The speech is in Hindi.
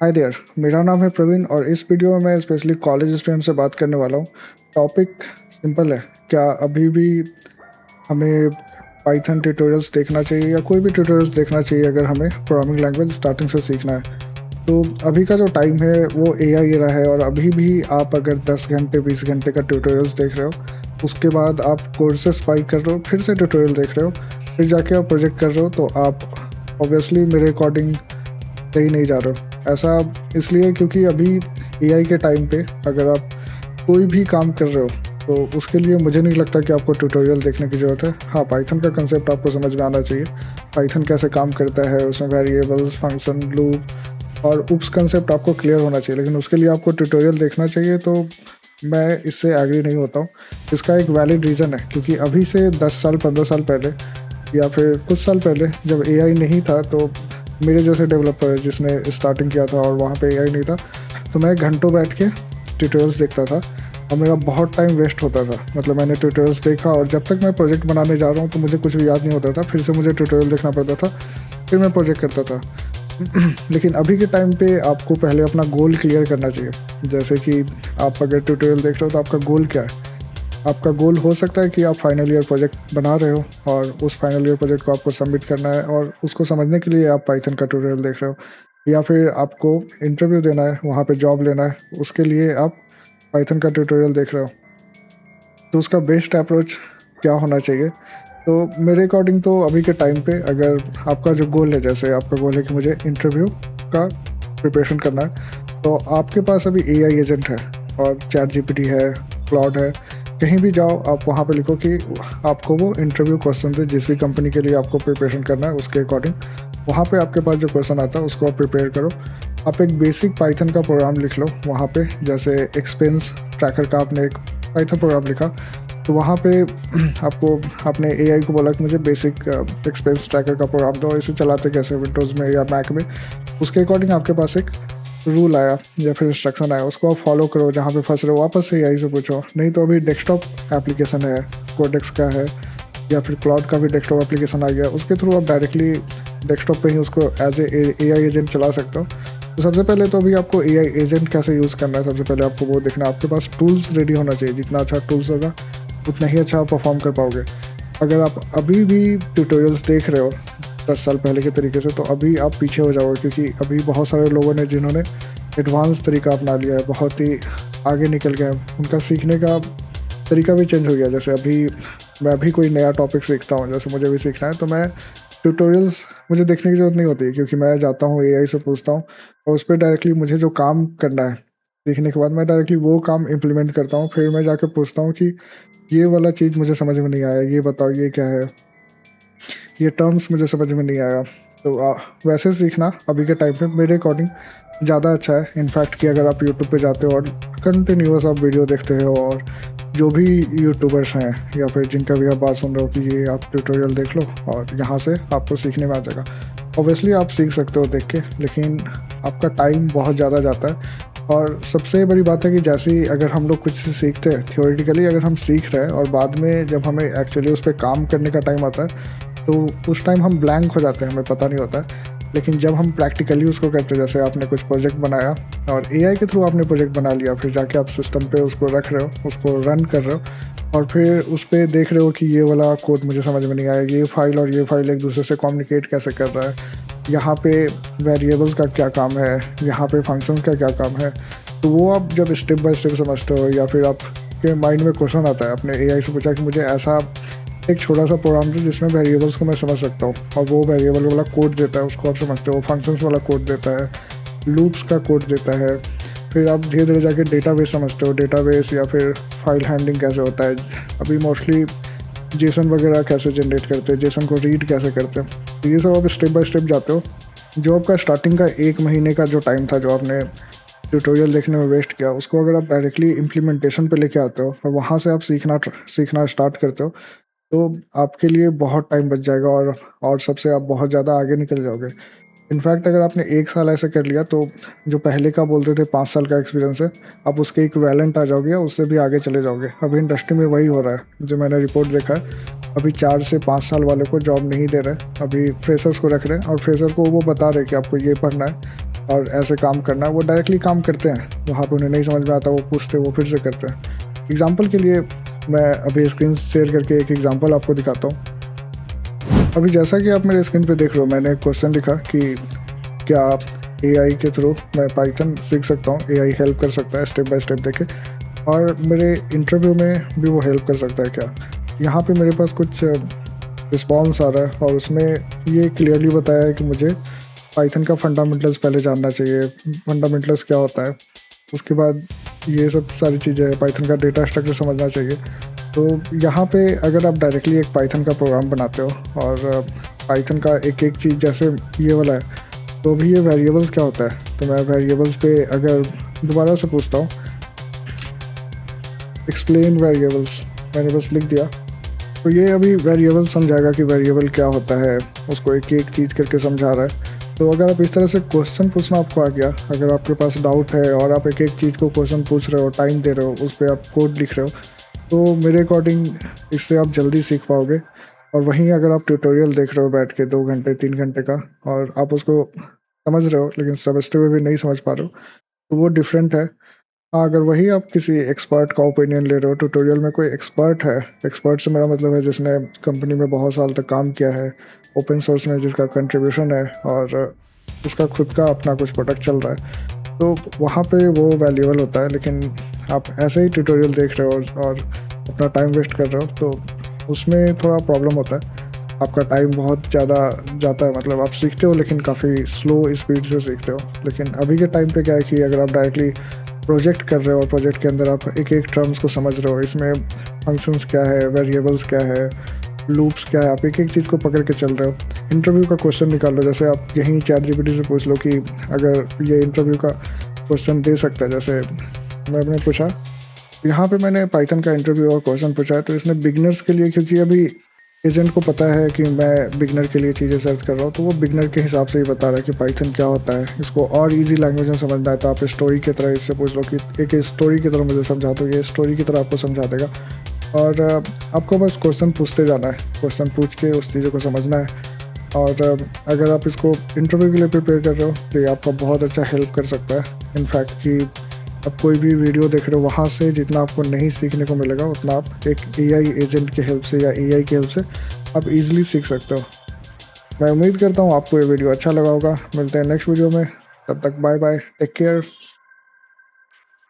Hi there. मेरा नाम है प्रवीण और इस वीडियो में मैं स्पेशली कॉलेज स्टूडेंट से बात करने वाला हूँ। टॉपिक सिंपल है। क्या अभी भी हमें पाइथन ट्यूटोरियल्स देखना चाहिए या कोई भी ट्यूटोरियल्स देखना चाहिए अगर हमें प्रोग्रामिंग लैंग्वेज स्टार्टिंग से सीखना है? तो अभी का जो टाइम है वो एआई एरा है और अभी भी आप अगर 10 घंटे 20 घंटे का ट्यूटोरियल्स देख रहे हो, उसके बाद आप कोर्सेस बाई कर रहे हो, फिर से ट्यूटोरियल देख रहे हो, फिर जाके आप प्रोजेक्ट कर रहे हो, तो आप ऑब्वियसली मेरे अकॉर्डिंग सही नहीं जा रहे हो। ऐसा इसलिए क्योंकि अभी एआई के टाइम पे अगर आप कोई भी काम कर रहे हो तो उसके लिए मुझे नहीं लगता कि आपको ट्यूटोरियल देखने की ज़रूरत है। हाँ, पाइथन का कंसेप्ट आपको समझ में आना चाहिए। पाइथन कैसे काम करता है, उसमें वेरिएबल्स, फंक्शन, लूप और उप्स कंसेप्ट आपको क्लियर होना चाहिए, लेकिन उसके लिए आपको ट्यूटोरियल देखना चाहिए। तो मैं इससे एग्री नहीं होता हूँ। इसका एक वैलिड रीज़न है, क्योंकि अभी से 10 साल 15 साल पहले या फिर कुछ साल पहले जब एआई नहीं था, तो मेरे जैसे डेवलपर जिसने स्टार्टिंग किया था और वहाँ पे एआई नहीं था, तो मैं घंटों बैठ के ट्यूटोरियल्स देखता था और मेरा बहुत टाइम वेस्ट होता था। मतलब मैंने ट्यूटोरियल्स देखा और जब तक मैं प्रोजेक्ट बनाने जा रहा हूँ तो मुझे कुछ भी याद नहीं होता था, फिर से मुझे ट्यूटोरियल देखना पड़ता था, फिर मैं प्रोजेक्ट करता था। लेकिन अभी के टाइम पे आपको पहले अपना गोल क्लियर करना चाहिए। जैसे कि आप अगर ट्यूटोरियल देख रहे हो तो आपका गोल क्या है? आपका गोल हो सकता है कि आप फाइनल ईयर प्रोजेक्ट बना रहे हो और उस फाइनल ईयर प्रोजेक्ट को आपको सबमिट करना है और उसको समझने के लिए आप पाइथन का ट्यूटोरियल देख रहे हो, या फिर आपको इंटरव्यू देना है, वहाँ पे जॉब लेना है, उसके लिए आप पाइथन का ट्यूटोरियल देख रहे हो। तो उसका बेस्ट अप्रोच क्या होना चाहिए? तो मेरे अकॉर्डिंग तो अभी के टाइम पे अगर आपका जो गोल है, जैसे आपका गोल है कि मुझे इंटरव्यू का प्रिपरेशन करना है, तो आपके पास अभी एआई एजेंट है और चैट जीपीटी है, क्लाउड है। कहीं भी जाओ, आप वहाँ पे लिखो कि आपको वो इंटरव्यू क्वेश्चन है, जिस भी कंपनी के लिए आपको प्रिपरेशन करना है उसके अकॉर्डिंग वहाँ पे आपके पास जो क्वेश्चन आता है उसको आप प्रिपेयर करो। आप एक बेसिक पाइथन का प्रोग्राम लिख लो वहाँ पे, जैसे एक्सपेंस ट्रैकर का आपने एक पाइथन प्रोग्राम लिखा, तो वहाँ पे आपको आपने एआई को बोला कि मुझे बेसिक एक्सपेंस ट्रैकर का प्रोग्राम दो, इसे चलाते कैसे विंडोज़ में या मैक में। उसके अकॉर्डिंग आपके पास एक रूल आया या फिर इंस्ट्रक्शन आया, उसको आप फॉलो करो। जहाँ पे फंस रहे हो वापस से एआई से पूछो। नहीं तो अभी डेस्कटॉप एप्लीकेशन है, कोडेक्स का है, या फिर क्लाउड का भी डेस्कटॉप एप्लीकेशन आ गया, उसके थ्रू आप डायरेक्टली डेस्कटॉप पे ही उसको एज ए आई एजेंट चला सकते हो। तो सबसे पहले तो अभी आपको एआई एजेंट कैसे यूज़ करना है, सबसे पहले आपको वो देखना है। आपके पास टूल्स रेडी होना चाहिए। जितना अच्छा टूल्स होगा उतना ही अच्छा आप परफॉर्म कर पाओगे। अगर आप अभी भी ट्यूटोरियल्स देख रहे हो 10 साल पहले के तरीके से, तो अभी आप पीछे हो जाओगे, क्योंकि अभी बहुत सारे लोगों ने जिन्होंने एडवांस तरीका अपना लिया है, बहुत ही आगे निकल गए हैं, उनका सीखने का तरीका भी चेंज हो गया। जैसे अभी मैं भी कोई नया टॉपिक सीखता हूँ, जैसे मुझे भी सीखना है, तो मैं ट्यूटोरियल्स मुझे देखने की ज़रूरत नहीं होती, क्योंकि मैं जाता हूँ एआई से पूछता हूँ और उस पर डायरेक्टली मुझे जो काम करना है सीखने के बाद मैं डायरेक्टली वो काम इम्प्लीमेंट करता हूँ। फिर मैं जाके पूछता हूँ कि ये वाला चीज़ मुझे समझ में नहीं आया, ये बताओ ये क्या है, ये टर्म्स मुझे समझ में नहीं आया। तो वैसे सीखना अभी के टाइम पे मेरे अकॉर्डिंग ज़्यादा अच्छा है। इनफैक्ट कि अगर आप यूट्यूब पे जाते हो और कंटिन्यूअस आप वीडियो देखते हो, और जो भी यूट्यूबर्स हैं या फिर जिनका भी आप बात सुन रहे हो कि ये आप ट्यूटोरियल देख लो और यहाँ से आपको सीखने में आ जाएगा, ऑब्वियसली आप सीख सकते हो देख के, लेकिन आपका टाइम बहुत ज़्यादा जाता है। और सबसे बड़ी बात है कि जैसे ही अगर हम लोग कुछ सीखते हैं थियोरेटिकली, अगर हम सीख रहे हैं और बाद में जब हमें एक्चुअली उस पर काम करने का टाइम आता है, तो उस टाइम हम ब्लैंक हो जाते हैं, हमें पता नहीं होता है। लेकिन जब हम प्रैक्टिकली उसको करते हैं, जैसे आपने कुछ प्रोजेक्ट बनाया और एआई के थ्रू आपने प्रोजेक्ट बना लिया, फिर जाके आप सिस्टम पे उसको रख रहे हो, उसको रन कर रहे हो और फिर उस पर देख रहे हो कि ये वाला कोड मुझे समझ में नहीं आया, ये फाइल और ये फाइल एक दूसरे से कम्युनिकेट कैसे कर रहा है, यहाँ पे वेरिएबल्स का क्या काम है, यहाँ पे फंक्शंस का क्या काम है। तो वो आप जब स्टेप बाय स्टेप समझते हो, या फिर आपके माइंड में क्वेश्चन आता है, आपने एआई से पूछा कि मुझे ऐसा एक छोटा सा प्रोग्राम था जिसमें वेरिएबल्स को मैं समझ सकता हूँ, और वो वेरिएबल वाला कोड देता है, उसको आप समझते हो, फंक्शंस वाला कोड देता है, लूप्स का कोड देता है। फिर आप धीरे धीरे जाके डेटाबेस समझते हो, डेटाबेस या फिर फाइल हैंडलिंग कैसे होता है, अभी मोस्टली जेसन वगैरह कैसे जनरेट करते हैं, जेसन को रीड कैसे करते हैं। तो ये सब आप स्टेप बाय स्टेप जाते हो। जो आपका स्टार्टिंग का 1 महीने का जो टाइम था, जो आपने ट्यूटोरियल देखने में वेस्ट किया, उसको अगर आप डायरेक्टली इम्प्लीमेंटेशन पे लेके आते हो और वहाँ से आप सीखना स्टार्ट करते हो, तो आपके लिए बहुत टाइम बच जाएगा और सबसे आप बहुत ज़्यादा आगे निकल जाओगे। इनफैक्ट अगर आपने 1 साल ऐसे कर लिया तो जो पहले का बोलते थे 5 साल का एक्सपीरियंस है, आप उसके इक्विवेलेंट आ जाओगे या उससे भी आगे चले जाओगे। अभी इंडस्ट्री में वही हो रहा है, जो मैंने रिपोर्ट देखा है। अभी 4 से 5 साल वाले को जॉब नहीं दे रहे, अभी फ्रेशर्स को रख रहे हैं और फ्रेशर को वो बता रहे कि आपको ये पढ़ना है और ऐसे काम करना है। वो डायरेक्टली काम करते हैं, वहाँ पे उन्हें नहीं समझ में आता, वो पूछते, वो फिर से करते हैं। एग्ज़ाम्पल के लिए मैं अभी स्क्रीन शेयर करके एक एग्ज़ाम्पल आपको दिखाता हूँ। अभी जैसा कि आप मेरे स्क्रीन पे देख रहे हो, मैंने एक क्वेश्चन लिखा कि क्या आप एआई के थ्रू मैं पाइथन सीख सकता हूँ, एआई हेल्प कर सकता है स्टेप बाय स्टेप देके, और मेरे इंटरव्यू में भी वो हेल्प कर सकता है क्या। यहाँ पे मेरे पास कुछ रिस्पॉन्स आ रहा है और उसमें ये क्लियरली बताया है कि मुझे पाइथन का फंडामेंटल्स पहले जानना चाहिए। फंडामेंटल्स क्या होता है, उसके बाद ये सब सारी चीज़ें, पाइथन का डेटा स्ट्रक्चर समझना चाहिए। तो यहाँ पे अगर आप डायरेक्टली एक पाइथन का प्रोग्राम बनाते हो और पाइथन का एक एक चीज़ जैसे ये वाला है, तो भी ये वेरिएबल्स क्या होता है, तो मैं वेरिएबल्स पे अगर दोबारा से पूछता हूँ, एक्सप्लेन वेरिएबल्स, मैंने बस लिख दिया, तो ये अभी वेरिएबल समझाएगा कि वेरिएबल क्या होता है, उसको एक एक चीज़ करके समझा रहा है। तो अगर आप इस तरह से क्वेश्चन पूछना आपको आ गया, अगर आपके पास डाउट है और आप एक एक चीज़ को क्वेश्चन पूछ रहे हो, टाइम दे रहे हो, उस पर आप कोड लिख रहे हो, तो मेरे अकॉर्डिंग इससे आप जल्दी सीख पाओगे। और वहीं अगर आप ट्यूटोरियल देख रहे हो बैठ के 2 घंटे 3 घंटे का, और आप उसको समझ रहे हो लेकिन समझते हुए भी नहीं समझ पा रहे हो, तो वो डिफरेंट है। हाँ, अगर वही आप किसी एक्सपर्ट का ओपिनियन ले रहे हो, ट्यूटोरियल में कोई एक्सपर्ट है, एक्सपर्ट से मेरा मतलब है जिसने कंपनी में बहुत साल तक काम किया है, ओपन सोर्स में जिसका कंट्रीब्यूशन है और उसका खुद का अपना कुछ प्रोडक्ट चल रहा है, तो वहाँ पे वो वैल्यूएबल होता है। लेकिन आप ऐसे ही ट्यूटोरियल देख रहे हो और अपना टाइम वेस्ट कर रहे हो, तो उसमें थोड़ा प्रॉब्लम होता है। आपका टाइम बहुत ज़्यादा जाता है, मतलब आप सीखते हो लेकिन काफ़ी स्लो स्पीड से सीखते हो। लेकिन अभी के टाइम पे क्या है कि अगर आप डायरेक्टली प्रोजेक्ट कर रहे हो और प्रोजेक्ट के अंदर आप एक एक टर्म्स को समझ रहे हो, इसमें फंक्शंस क्या है, वेरिएबल्स क्या है, लूप्स क्या है, आप एक एक चीज़ को पकड़ के चल रहे हो। इंटरव्यू का क्वेश्चन निकाल लो, जैसे आप यहीं ChatGPT से पूछ लो कि अगर ये इंटरव्यू का क्वेश्चन दे सकता है। जैसे मैंने पूछा, यहाँ पे मैंने पाइथन का इंटरव्यू और क्वेश्चन पूछा है, तो इसने बिगनर्स के लिए, क्योंकि अभी एजेंट को पता है कि मैं बिगनर के लिए चीज़ें सर्च कर रहा हूँ, तो वो बिगनर के हिसाब से ही बता रहा है कि पाइथन क्या होता है। इसको और इजी लैंग्वेज में समझना है तो आप स्टोरी की तरह इससे पूछ लो कि एक स्टोरी की तरह मुझे समझा दो, ये स्टोरी की तरह आपको समझा देगा। और आपको बस क्वेश्चन पूछते जाना है, क्वेश्चन पूछ के उस चीज़ों को समझना है। और अगर आप इसको इंटरव्यू के लिए प्रिपेयर कर रहे हो तो ये आपका बहुत अच्छा हेल्प कर सकता है। इनफैक्ट कि आप कोई भी वीडियो देख रहे हो, वहाँ से जितना आपको नहीं सीखने को मिलेगा उतना आप एक एआई एजेंट के हेल्प से या एआई की हेल्प से आप इजीली सीख सकते हो। मैं उम्मीद करता हूँ आपको ये वीडियो अच्छा लगा होगा। मिलते हैं नेक्स्ट वीडियो में, तब तक बाय बाय, टेक केयर।